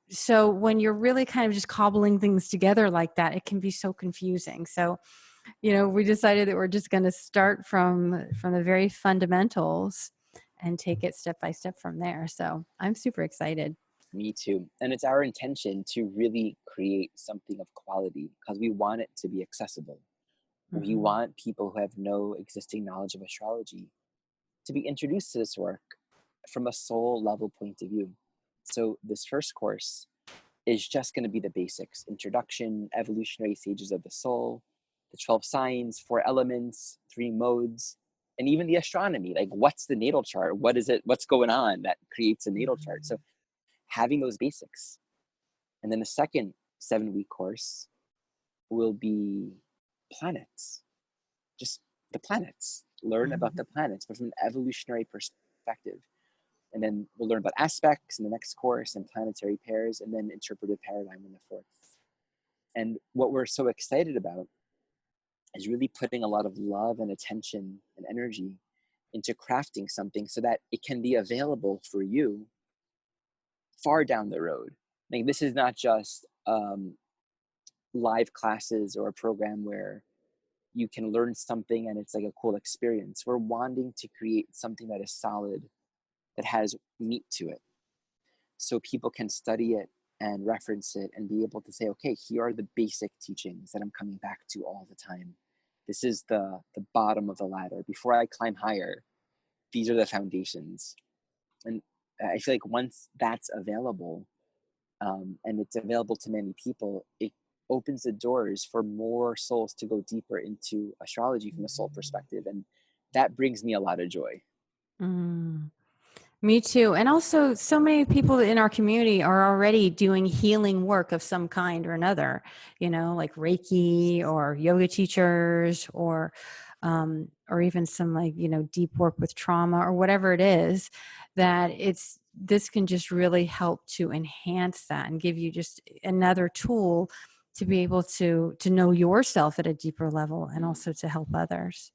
so when you're really kind of just cobbling things together like that, it can be so confusing. So, we decided that we're just going to start from the very fundamentals and take it step by step from there. So I'm super excited. Me too. And it's our intention to really create something of quality because we want it to be accessible. We Hmm. want people who have no existing knowledge of astrology to be introduced to this work from a soul level point of view. So, this first course is just going to be the basics: introduction, evolutionary stages of the soul, the 12 signs, 4 elements, 3 modes, and even the astronomy. Like, what's the natal chart? What is it? What's going on that creates a natal chart? So, Hmm. having those basics. And then the second 7 week course will be planets, just the planets. Learn about Hmm. the planets, but from an evolutionary perspective. And then we'll learn about aspects in the next course and planetary pairs, and then interpretive paradigm in the fourth. And what we're so excited about is really putting a lot of love and attention and energy into crafting something so that it can be available for you far down the road. Like, this is not just live classes or a program where you can learn something and it's like a cool experience. We're wanting to create something that is solid, that has meat to it, so people can study it and reference it and be able to say, okay, here are the basic teachings that I'm coming back to all the time. This is the bottom of the ladder. Before I climb higher, these are the foundations. And I feel like once that's available, and it's available to many people, it opens the doors for more souls to go deeper into astrology from a soul perspective. And that brings me a lot of joy. Mm. Me too. And also, so many people in our community are already doing healing work of some kind or another, like Reiki or yoga teachers or even some like, deep work with trauma or whatever it is, that this can just really help to enhance that and give you just another tool to be able to know yourself at a deeper level and also to help others.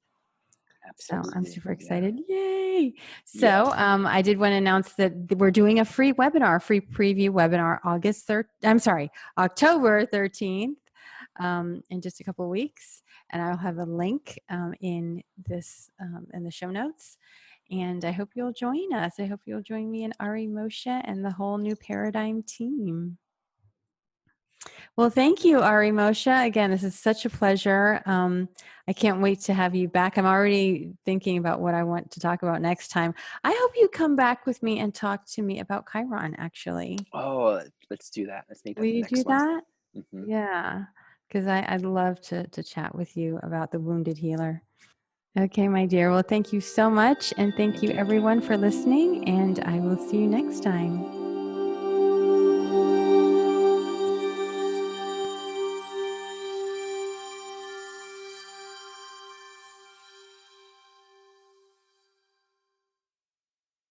So I'm Absolutely. super Yeah. excited. Yay. Yeah. So I did want to announce that we're doing a free webinar, free preview webinar, October 13th, in just a couple of weeks. And I'll have a link in the show notes. And I hope you'll join us. I hope you'll join me and Ari Moshe and the whole New Paradigm team. Well, thank you, Ari Moshe. Again, this is such a pleasure. I can't wait to have you back. I'm already thinking about what I want to talk about next time. I hope you come back with me and talk to me about Chiron, actually. Oh, let's do that. Let's make Will that the you do next one. that? Hmm. Yeah, because I'd love to chat with you about the wounded healer. Okay, my dear. Well, thank you so much. And thank you, everyone, for listening. And I will see you next time.